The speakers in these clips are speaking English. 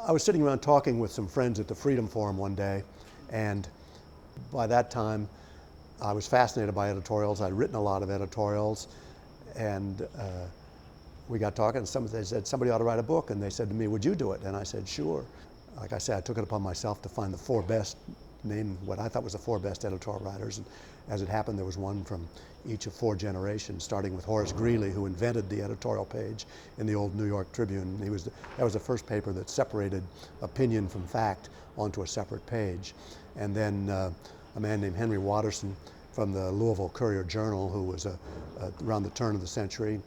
I was sitting around talking with some friends at the Freedom Forum one day, and by that time I was fascinated by editorials. I'd written a lot of editorials, and we got talking, and they said somebody ought to write a book, and they said to me, would you do it? And I said, sure. Like I said, I took it upon myself to find the four best, name what I thought was the four best editorial writers, and as it happened, there was one from each of four generations, starting with Horace Greeley, who invented the editorial page in the old New York Tribune. That was the first paper that separated opinion from fact onto a separate page. And then a man named Henry Watterson from the Louisville Courier-Journal, who was around the turn of the century.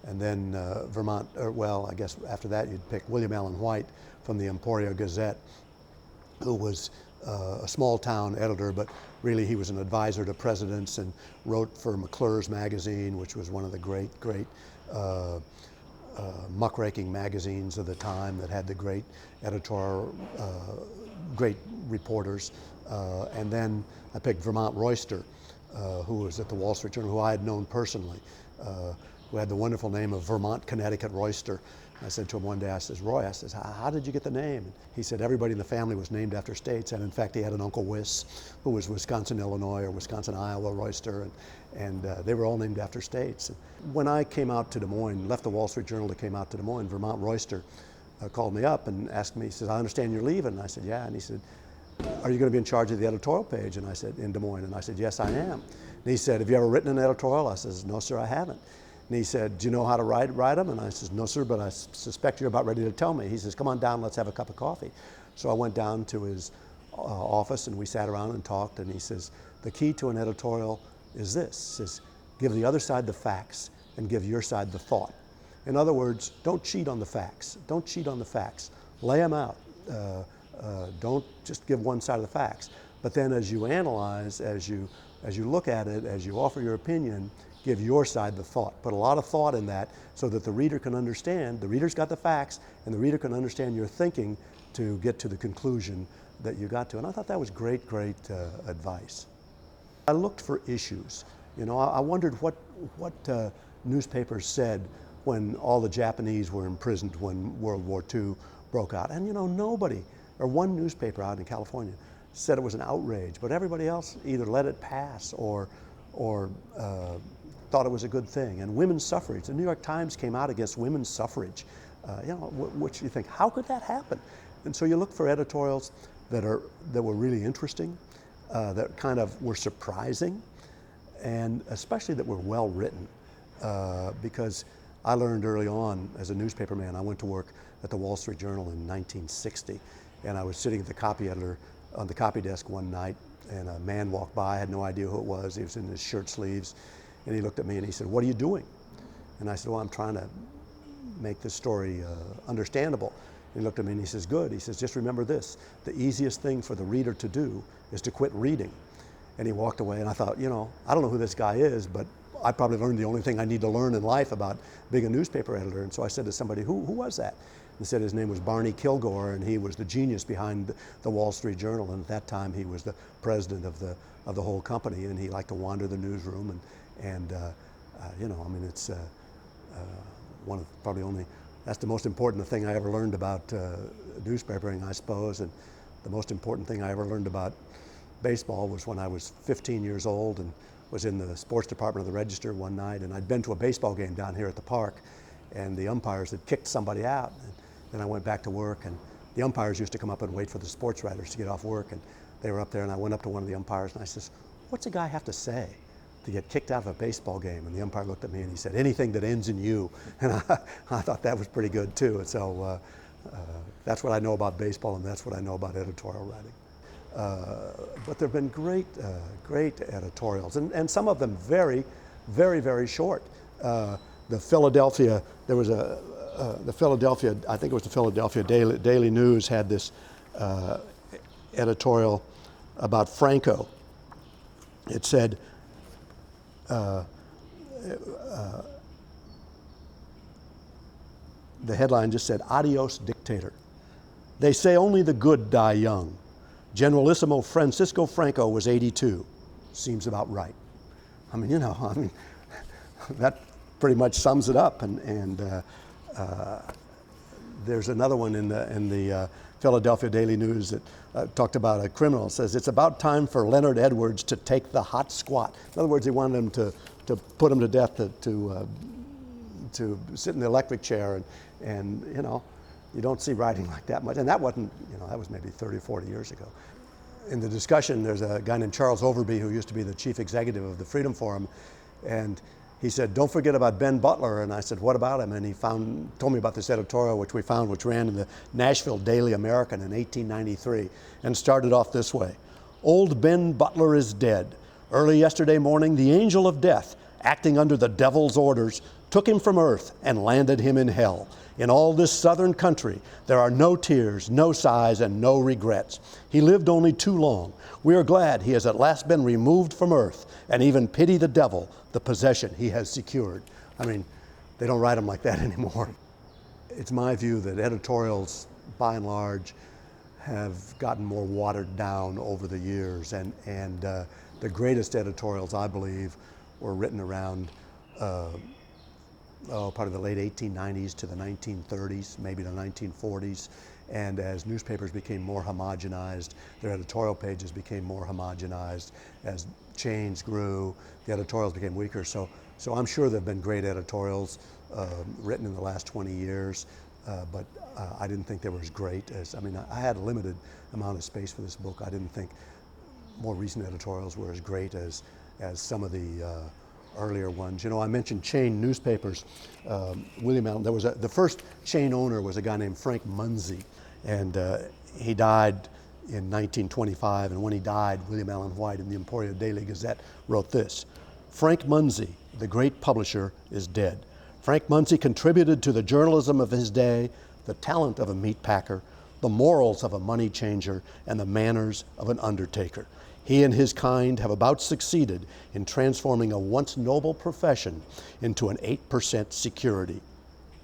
And then I guess after that you'd pick William Allen White from the Emporia Gazette, who was a small town editor, but really he was an advisor to presidents and wrote for McClure's magazine, which was one of the great muckraking magazines of the time that had the great editorial, great reporters. And then I picked Vermont Royster, who was at the Wall Street Journal, who I had known personally, who had the wonderful name of Vermont, Connecticut Royster. I said to him one day, I says, Roy, I says, how did you get the name? And he said everybody in the family was named after states, and in fact he had an Uncle Wiss, who was Wisconsin, Illinois, or Wisconsin, Iowa, Royster, and they were all named after states. When I came out to Des Moines, left the Wall Street Journal to came out to Des Moines, Vermont Royster called me up and asked me, he says, I understand you're leaving. And I said, yeah. And he said, are you going to be in charge of the editorial page? And I said, in Des Moines. And I said, yes, I am. And he said, have you ever written an editorial? I says, no, sir, I haven't. And he said, do you know how to write them? And I said, no, sir, but I suspect you're about ready to tell me. He says, come on down, let's have a cup of coffee. So I went down to his office, and we sat around and talked, and he says, the key to an editorial is this, is give the other side the facts and give your side the thought. In other words, don't cheat on the facts. Don't cheat on the facts. Lay them out. Don't just give one side of the facts. But then as you analyze, as you look at it, as you offer your opinion, give your side the thought. Put a lot of thought in that so that the reader can understand, the reader's got the facts, and the reader can understand your thinking to get to the conclusion that you got to. And I thought that was great advice. I looked for issues. You know, I wondered what newspapers said when all the Japanese were imprisoned when World War II broke out. And you know, nobody, or one newspaper out in California, said it was an outrage, but everybody else either let it pass or thought it was a good thing. And women's suffrage, the New York Times came out against women's suffrage. You know, which you think, how could that happen? And so you look for editorials that were really interesting, that kind of were surprising, and especially that were well written. Because I learned early on as a newspaper man, I went to work at the Wall Street Journal in 1960, and I was sitting at the copy editor on the copy desk one night, and a man walked by. I had no idea who it was. He was in his shirt sleeves, and he looked at me and he said, what are you doing? And I said, well, I'm trying to make this story understandable. And he looked at me and he says, good. He says, just remember this, the easiest thing for the reader to do is to quit reading. And he walked away, and I thought, you know, I don't know who this guy is, but I probably learned the only thing I need to learn in life about being a newspaper editor. And so I said to somebody, who was that? And said his name was Barney Kilgore, and he was the genius behind the Wall Street Journal. And at that time, he was the president of the whole company, and he liked to wander the newsroom. And you know, I mean, it's one of probably that's the most important thing I ever learned about newspapering, I suppose. And the most important thing I ever learned about baseball was when I was 15 years old and was in the sports department of the Register one night, and I'd been to a baseball game down here at the park, and the umpires had kicked somebody out. And then I went back to work, and the umpires used to come up and wait for the sports writers to get off work, and they were up there, and I went up to one of the umpires and I says, what's a guy have to say to get kicked out of a baseball game? And the umpire looked at me and he said, anything that ends in you. And I thought that was pretty good too. And so that's what I know about baseball, and that's what I know about editorial writing. But there have been great editorials, and some of them very short. The Philadelphia, there was the Philadelphia, I think it was the Philadelphia Daily News had this editorial about Franco. It said, the headline just said, adios dictator. They say only the good die young. Generalissimo Francisco Franco was 82. Seems about right. I mean, you know, that pretty much sums it up. And there's another one in the Philadelphia Daily News that talked about a criminal. It says, it's about time for Leonard Edwards to take the hot squat. In other words, he wanted him to put him to death, to sit in the electric chair, and you know, you don't see writing like that much. And that wasn't, you know, that was maybe 30 or 40 years ago. In the discussion, there's a guy named Charles Overby who used to be the chief executive of the Freedom Forum, and he said, don't forget about Ben Butler. And I said, what about him? And he told me about this editorial which ran in the Nashville Daily American in 1893, and started off this way. Old Ben Butler is dead. Early yesterday morning, the angel of death, acting under the devil's orders, took him from earth and landed him in hell. In all this southern country, there are no tears, no sighs, and no regrets. He lived only too long. We are glad he has at last been removed from earth, and even pity the devil, the possession he has secured. I mean, they don't write them like that anymore. It's my view that editorials, by and large, have gotten more watered down over the years, and the greatest editorials, I believe, were written around part of the late 1890s to the 1930s, maybe the 1940s. And as newspapers became more homogenized, their editorial pages became more homogenized. As chains grew, the editorials became weaker. So I'm sure there have been great editorials written in the last 20 years, but I didn't think they were as great as, I mean, I had a limited amount of space for this book. I didn't think more recent editorials were as great as some of the earlier ones. You know, I mentioned chain newspapers. William Allen, the first chain owner was a guy named Frank Munsey, and he died in 1925, and when he died, William Allen White in the Emporia Daily Gazette wrote this: Frank Munsey, the great publisher, is dead. Frank Munsey contributed to the journalism of his day the talent of a meat packer, the morals of a money changer, and the manners of an undertaker. He and his kind have about succeeded in transforming a once noble profession into an 8% security.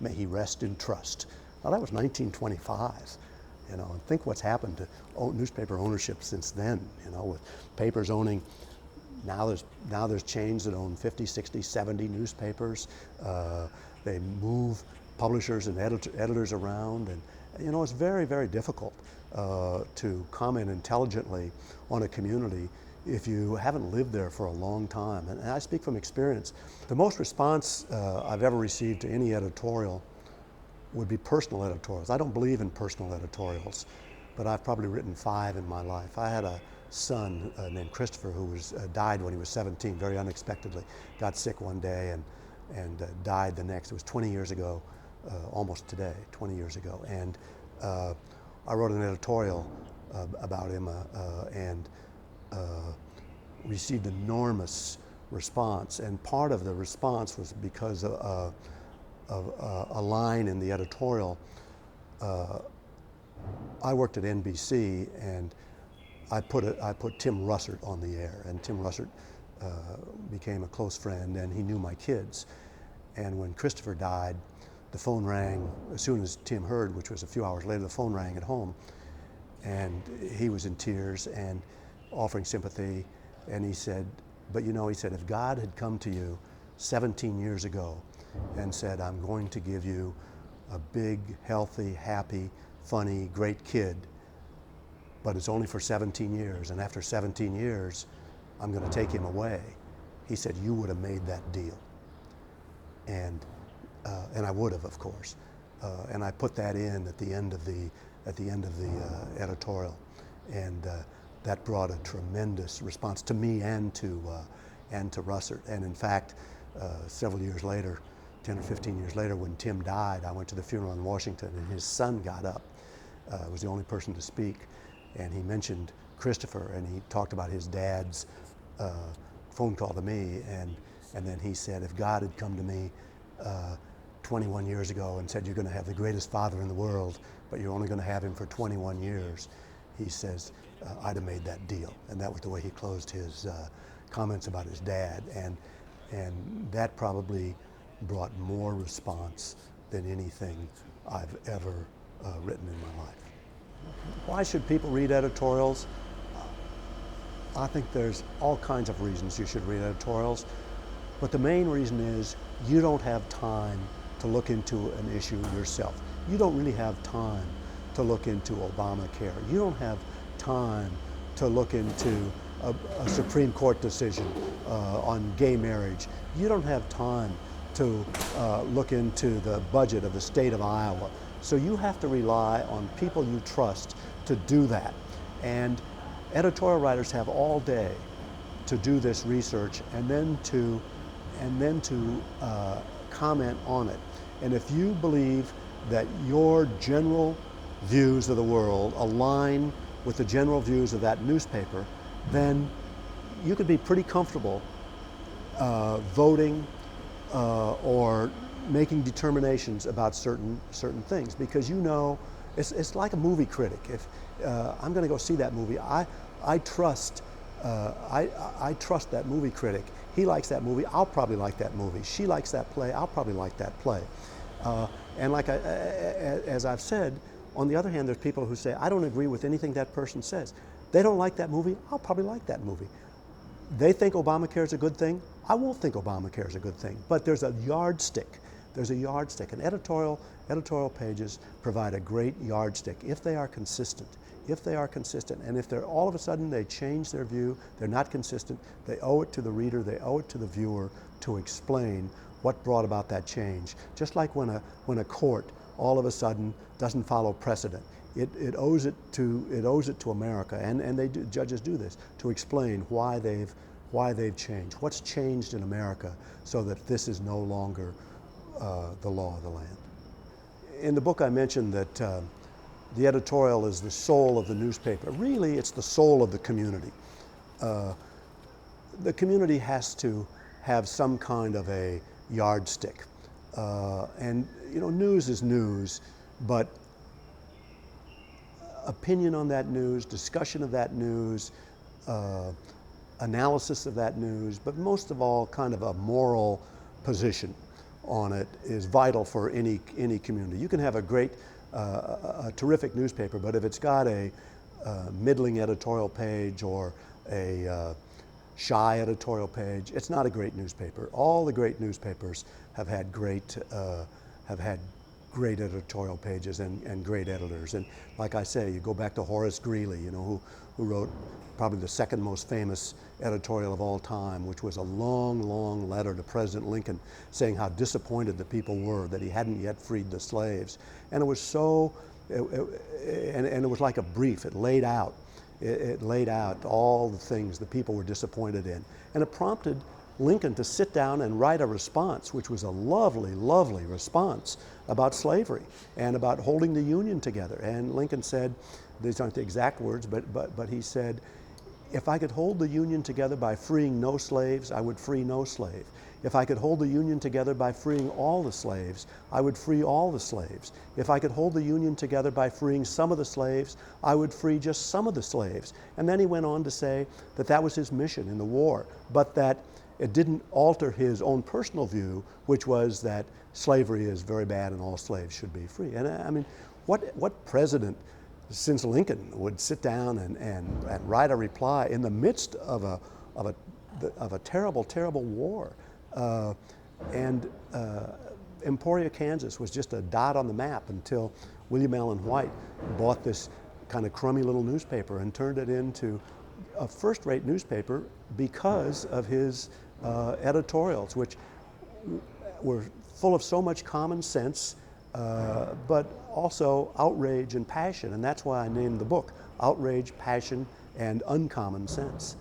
May he rest in trust. Now that was 1925, you know, and think what's happened to newspaper ownership since then, you know, with papers owning, now there's chains that own 50, 60, 70 newspapers. They move publishers and editors around, and you know, it's very, very difficult to comment intelligently on a community if you haven't lived there for a long time. And I speak from experience. The most response I've ever received to any editorial would be personal editorials. I don't believe in personal editorials, but I've probably written 5 in my life. I had a son named Christopher who died when he was 17, very unexpectedly. Got sick one day and died the next. It was 20 years ago, almost today, 20 years ago. And I wrote an editorial about him and received enormous response. And part of the response was because of a line in the editorial. I worked at NBC, and I put Tim Russert on the air, and Tim Russert became a close friend, and he knew my kids. And when Christopher died, the phone rang as soon as Tim heard, which was a few hours later. The phone rang at home, and he was in tears and offering sympathy. And he said, but you know, he said, if God had come to you 17 years ago and said, I'm going to give you a big, healthy, happy, funny, great kid, but it's only for 17 years, and after 17 years, I'm going to take him away, he said, you would have made that deal. And I would have, of course, and I put that in at the end of the editorial, and that brought a tremendous response to me and to Russert. And in fact, several years later, 10 or 15 years later, when Tim died, I went to the funeral in Washington, and his son got up. Was the only person to speak, and he mentioned Christopher, and he talked about his dad's phone call to me, and then he said, if God had come to me 21 years ago and said, you're going to have the greatest father in the world, but you're only going to have him for 21 years, he says, I'd have made that deal. And that was the way he closed his comments about his dad. And that probably brought more response than anything I've ever written in my life. Why should people read editorials? I think there's all kinds of reasons you should read editorials, but the main reason is you don't have time to look into an issue yourself. You don't really have time to look into Obamacare. You don't have time to look into a Supreme Court decision on gay marriage. You don't have time to look into the budget of the state of Iowa. So you have to rely on people you trust to do that. And editorial writers have all day to do this research and then to comment on it. And if you believe that your general views of the world align with the general views of that newspaper, then you could be pretty comfortable voting or making determinations about certain things, because you know it's like a movie critic. If I'm going to go see that movie, I trust that movie critic. He likes that movie, I'll probably like that movie. She likes that play, I'll probably like that play. And like as I've said, on the other hand, there's people who say, I don't agree with anything that person says. They don't like that movie, I'll probably like that movie. They think Obamacare is a good thing, I won't think Obamacare is a good thing. But there's a yardstick. There's a yardstick. And editorial pages provide a great yardstick if they are consistent. If they are consistent, and if they're all of a sudden they change their view, they're not consistent, they owe it to the reader, they owe it to the viewer to explain what brought about that change. Just like when a court all of a sudden doesn't follow precedent. It owes it to America, and judges do this, to explain why they've changed. What's changed in America so that this is no longer the law of the land. In the book I mentioned that the editorial is the soul of the newspaper. Really, it's the soul of the community. The community has to have some kind of a yardstick. And you know, news is news, but opinion on that news, discussion of that news, analysis of that news, but most of all, kind of a moral position on it is vital for any community. You can have a terrific newspaper, but if it's got a middling editorial page or a shy editorial page, it's not a great newspaper. All the great newspapers have had great editorial pages and great editors. And like I say, you go back to Horace Greeley, you know, who wrote probably the second most famous editorial of all time, which was a long, long letter to President Lincoln saying how disappointed the people were that he hadn't yet freed the slaves. And it was and it was like a brief. It laid out all the things the people were disappointed in. And it prompted Lincoln to sit down and write a response, which was a lovely, lovely response about slavery and about holding the Union together. And Lincoln said, these aren't the exact words, but he said, if I could hold the Union together by freeing no slaves, I would free no slave. If I could hold the Union together by freeing all the slaves, I would free all the slaves. If I could hold the Union together by freeing some of the slaves, I would free just some of the slaves. And then he went on to say that that was his mission in the war, but that it didn't alter his own personal view, which was that slavery is very bad and all slaves should be free. And I mean, what president since Lincoln would sit down and write a reply in the midst of a terrible, terrible war? Emporia, Kansas was just a dot on the map until William Allen White bought this kind of crummy little newspaper and turned it into a first-rate newspaper because of his editorials, which were full of so much common sense, but also outrage and passion. And that's why I named the book Outrage, Passion, and Uncommon Sense.